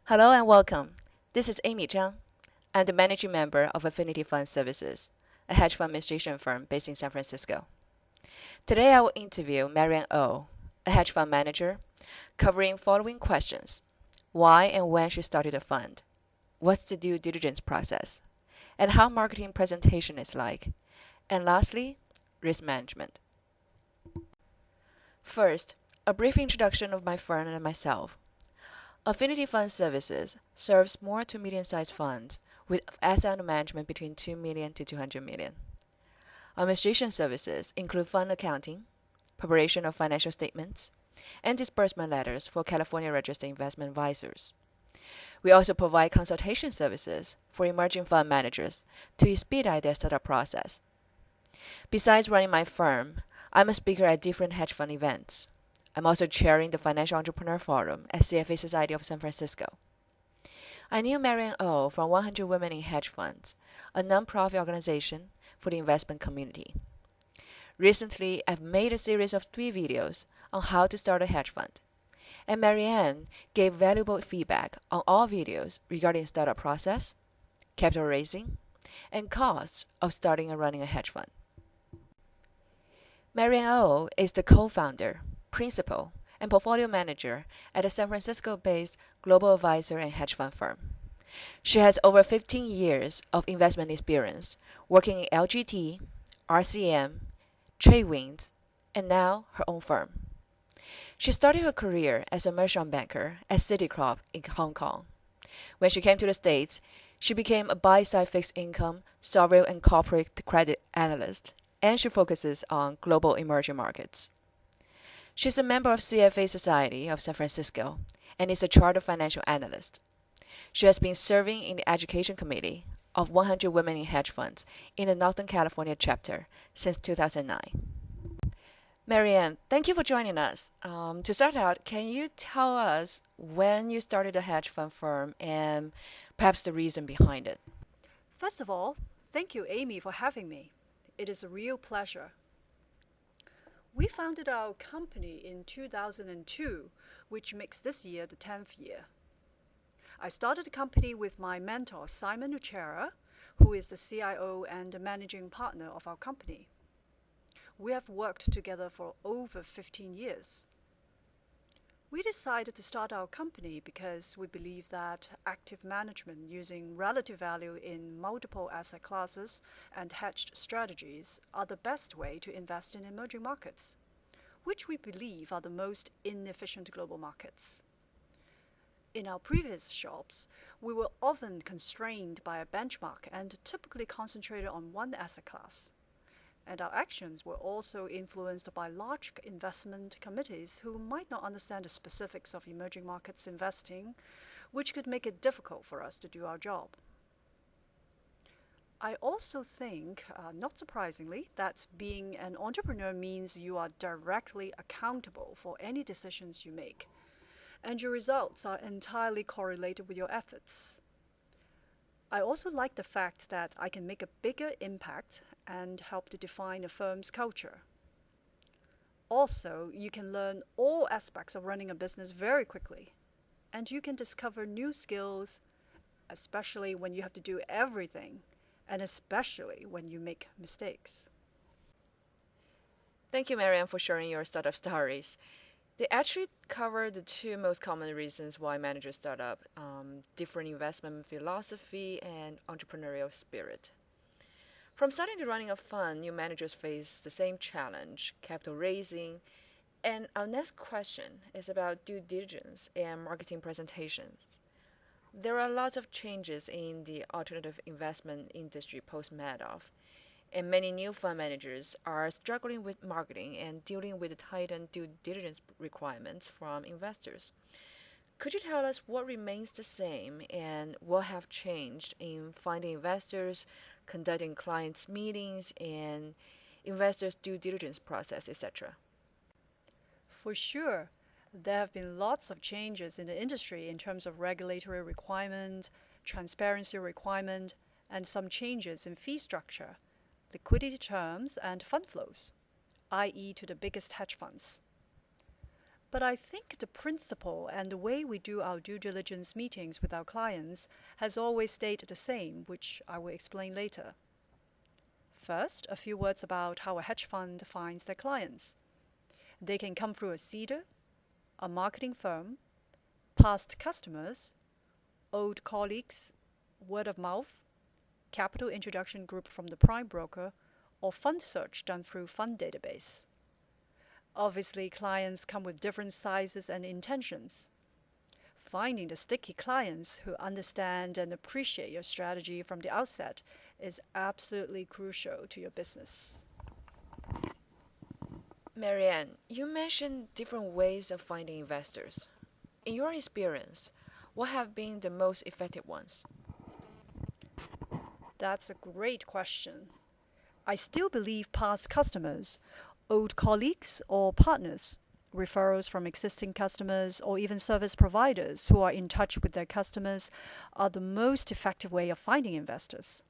Hello and welcome. This is Amy Zhang. I'm the managing member of Affinity Fund Services, a hedge fund administration firm based in San Francisco. Today I will interview Marianne O, a hedge fund manager, covering following questions: why and when she started a fund, what's the due diligence process, and how marketing presentation is like, and lastly, risk management. First, a brief introduction of my firm and myself. Affinity Fund Services serves small to medium-sized funds with asset under management between 2 million to 200 million. Administration services include fund accounting, preparation of financial statements, and disbursement letters for California registered investment advisors. We also provide consultation services for emerging fund managers to expedite their startup process. Besides running my firm, I'm a speaker at different hedge fund events. I'm also chairing the Financial Entrepreneur Forum at CFA Society of San Francisco. I knew Marianne O from 100 Women in Hedge Funds, a nonprofit organization for the investment community. Recently, I've made a series of 3 videos on how to start a hedge fund, and Marianne gave valuable feedback on all videos regarding startup process, capital raising, and costs of starting and running a hedge fund. Marianne O is the co-founder, principal, and portfolio manager at a San Francisco-based global advisor and hedge fund firm. She has over 15 years of investment experience working in LGT, RCM, Tradewinds, and now her own firm. She started her career as a merchant banker at Citicorp in Hong Kong. When she came to the States, she became a buy-side fixed income, sovereign and corporate credit analyst, and she focuses on global emerging markets. She's a member of CFA Society of San Francisco and is a chartered financial analyst. She has been serving in the education committee of 100 Women in Hedge Funds in the Northern California chapter since 2009. Marianne, thank you for joining us. To start out, can you tell us when you started a hedge fund firm and perhaps the reason behind it? First of all, thank you, Amy, for having me. It is a real pleasure. We founded our company in 2002, which makes this year the 10th year. I started the company with my mentor, Simon Uchera, who is the CIO and managing partner of our company. We have worked together for over 15 years. We decided to start our company because we believe that active management using relative value in multiple asset classes and hedged strategies are the best way to invest in emerging markets, which we believe are the most inefficient global markets. In our previous shops, we were often constrained by a benchmark and typically concentrated on one asset class. And our actions were also influenced by large investment committees who might not understand the specifics of emerging markets investing, which could make it difficult for us to do our job. I also think, not surprisingly, that being an entrepreneur means you are directly accountable for any decisions you make, and your results are entirely correlated with your efforts. I also like the fact that I can make a bigger impact and help to define a firm's culture. Also, you can learn all aspects of running a business very quickly, and you can discover new skills, especially when you have to do everything, and especially when you make mistakes. Thank you, Marianne, for sharing your startup stories. They actually cover the 2 most common reasons why managers start up: different investment philosophy and entrepreneurial spirit. From starting to running a fund, new managers face the same challenge: capital raising. And our next question is about due diligence and marketing presentations. There are lots of changes in the alternative investment industry post-Madoff, and many new fund managers are struggling with marketing and dealing with the tightened due diligence requirements from investors. Could you tell us what remains the same and what have changed in finding investors, conducting clients' meetings, and investors' due diligence process, etc.? For sure, there have been lots of changes in the industry in terms of regulatory requirement, transparency requirement, and some changes in fee structure, liquidity terms, and fund flows, i.e. to the biggest hedge funds. But I think the principle and the way we do our due diligence meetings with our clients has always stayed the same, which I will explain later. First, a few words about how a hedge fund finds their clients. They can come through a seeder, a marketing firm, past customers, old colleagues, word of mouth, capital introduction group from the prime broker, or fund search done through fund database. Obviously, clients come with different sizes and intentions. Finding the sticky clients who understand and appreciate your strategy from the outset is absolutely crucial to your business. Marianne, you mentioned different ways of finding investors. In your experience, what have been the most effective ones? That's a great question. I still believe past customers, old colleagues or partners, referrals from existing customers, or even service providers who are in touch with their customers are the most effective way of finding investors.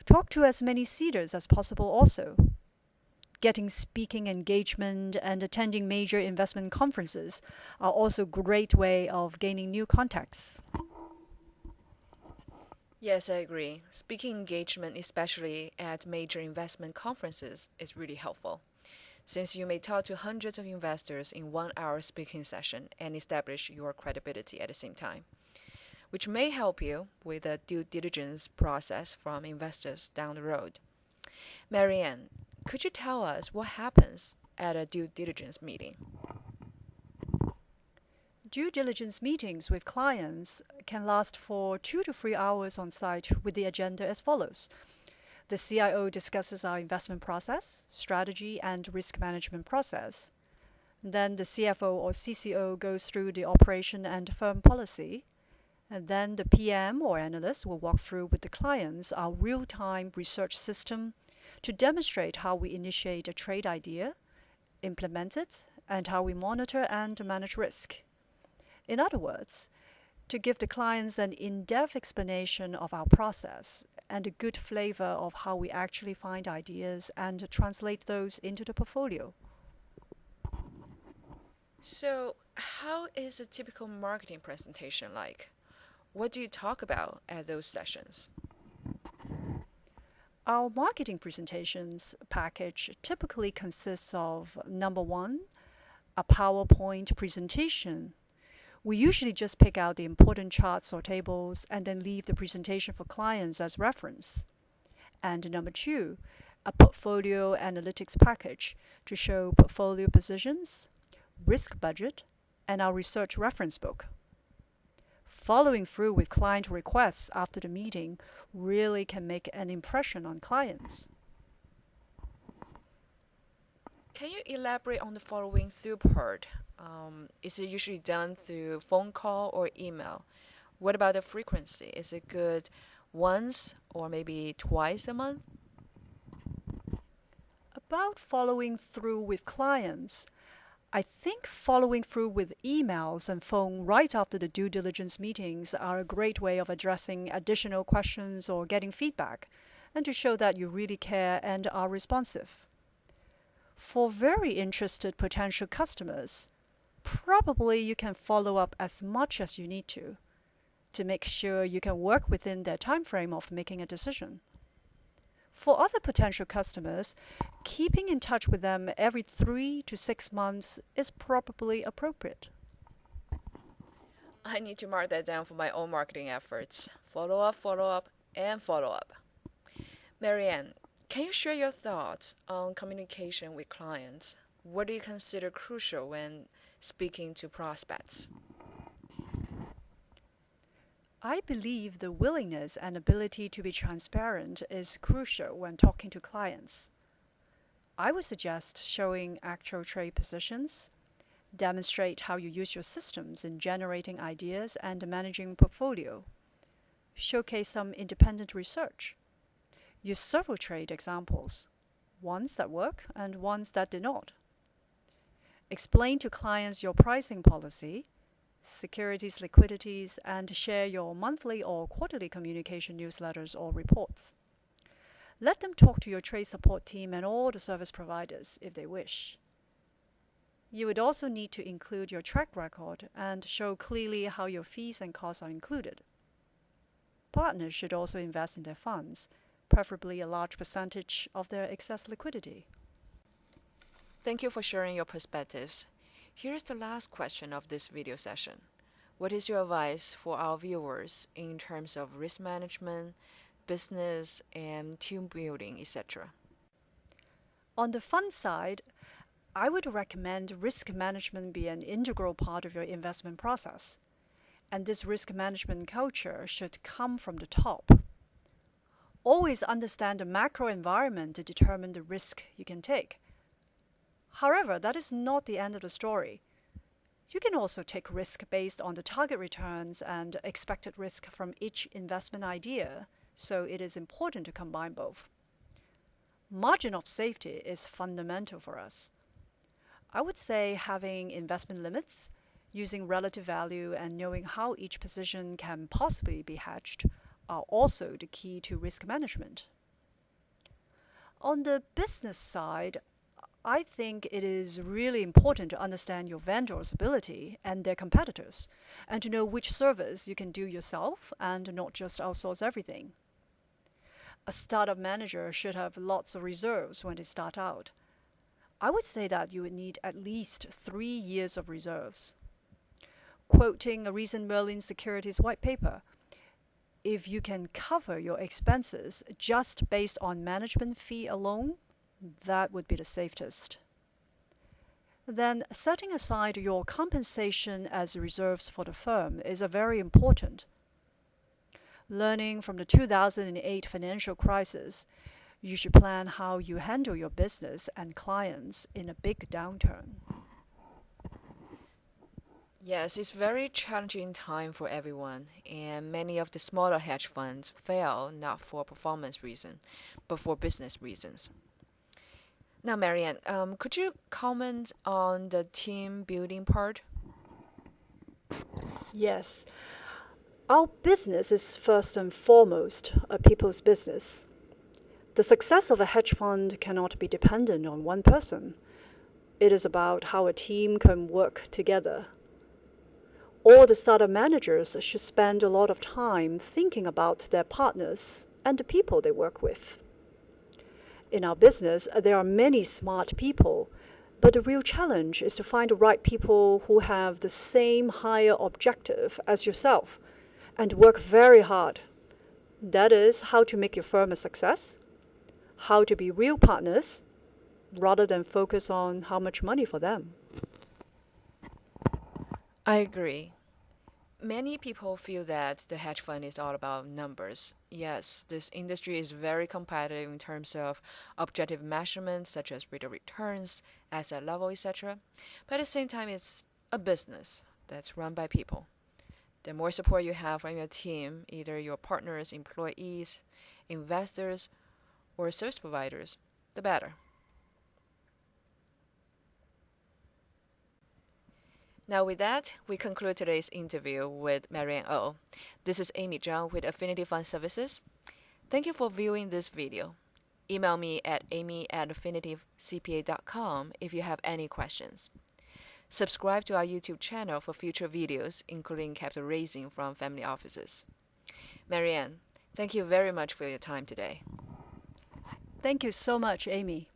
Talk to as many seeders as possible also. Getting speaking engagement and attending major investment conferences are also a great way of gaining new contacts. Yes, I agree. Speaking engagement, especially at major investment conferences, is really helpful, since you may talk to hundreds of investors in 1 hour speaking session and establish your credibility at the same time, which may help you with the due diligence process from investors down the road. Marianne, could you tell us what happens at a due diligence meeting? Due diligence meetings with clients can last for 2 to 3 hours on site with the agenda as follows. The CIO discusses our investment process, strategy, and risk management process. Then the CFO or CCO goes through the operation and firm policy. And then the PM or analyst will walk through with the clients our real-time research system to demonstrate how we initiate a trade idea, implement it, and how we monitor and manage risk. In other words, to give the clients an in-depth explanation of our process and a good flavor of how we actually find ideas and translate those into the portfolio. So, how is a typical marketing presentation like? What do you talk about at those sessions? Our marketing presentations package typically consists of number one, a PowerPoint presentation. We usually just pick out the important charts or tables and then leave the presentation for clients as reference. And number two, a portfolio analytics package to show portfolio positions, risk budget, and our research reference book. Following through with client requests after the meeting really can make an impression on clients. Can you elaborate on the following through part? Is it usually done through phone call or email? What about the frequency? Is it good once or maybe twice a month? About following through with clients, I think following through with emails and phone right after the due diligence meetings are a great way of addressing additional questions or getting feedback, and to show that you really care and are responsive. For very interested potential customers, probably you can follow up as much as you need to make sure you can work within their time frame of making a decision. For other potential customers, keeping in touch with them every 3 to 6 months is probably appropriate. I need to mark that down for my own marketing efforts. Follow up, and follow up. Marianne, can you share your thoughts on communication with clients? What do you consider crucial when speaking to prospects? I believe the willingness and ability to be transparent is crucial when talking to clients. I would suggest showing actual trade positions, demonstrate how you use your systems in generating ideas and managing portfolio, showcase some independent research, use several trade examples, ones that work and ones that did not. Explain to clients your pricing policy, securities liquidities, and share your monthly or quarterly communication newsletters or reports. Let them talk to your trade support team and all the service providers if they wish. You would also need to include your track record and show clearly how your fees and costs are included. Partners should also invest in their funds, preferably a large percentage of their excess liquidity. Thank you for sharing your perspectives. Here's the last question of this video session. What is your advice for our viewers in terms of risk management, business, and team building, etc.? On the fund side, I would recommend risk management be an integral part of your investment process. And this risk management culture should come from the top. Always understand the macro environment to determine the risk you can take. However, that is not the end of the story. You can also take risk based on the target returns and expected risk from each investment idea, so it is important to combine both. Margin of safety is fundamental for us. I would say having investment limits, using relative value, and knowing how each position can possibly be hedged are also the key to risk management. On the business side, I think it is really important to understand your vendor's ability and their competitors, and to know which service you can do yourself and not just outsource everything. A startup manager should have lots of reserves when they start out. I would say that you would need at least 3 years of reserves. Quoting a recent Merlin Securities white paper, if you can cover your expenses just based on management fee alone, that would be the safest. Then setting aside your compensation as reserves for the firm is very important. Learning from the 2008 financial crisis, you should plan how you handle your business and clients in a big downturn. Yes, it's very challenging time for everyone, and many of the smaller hedge funds fail not for performance reasons, but for business reasons. Now, Marianne, could you comment on the team building part? Yes, our business is first and foremost a people's business. The success of a hedge fund cannot be dependent on one person. It is about how a team can work together. All the startup managers should spend a lot of time thinking about their partners and the people they work with. In our business, there are many smart people, but the real challenge is to find the right people who have the same higher objective as yourself and work very hard. That is how to make your firm a success, how to be real partners, rather than focus on how much money for them. I agree. Many people feel that the hedge fund is all about numbers. Yes, this industry is very competitive in terms of objective measurements such as rate of returns, asset level, etc. But at the same time, it's a business that's run by people. The more support you have from your team, either your partners, employees, investors, or service providers, the better. Now with that, we conclude today's interview with Marianne O. This is Amy Zhang with Affinity Fund Services. Thank you for viewing this video. Email me at amy@affinitycpa.com if you have any questions. Subscribe to our YouTube channel for future videos, including capital raising from family offices. Marianne, thank you very much for your time today. Thank you so much, Amy.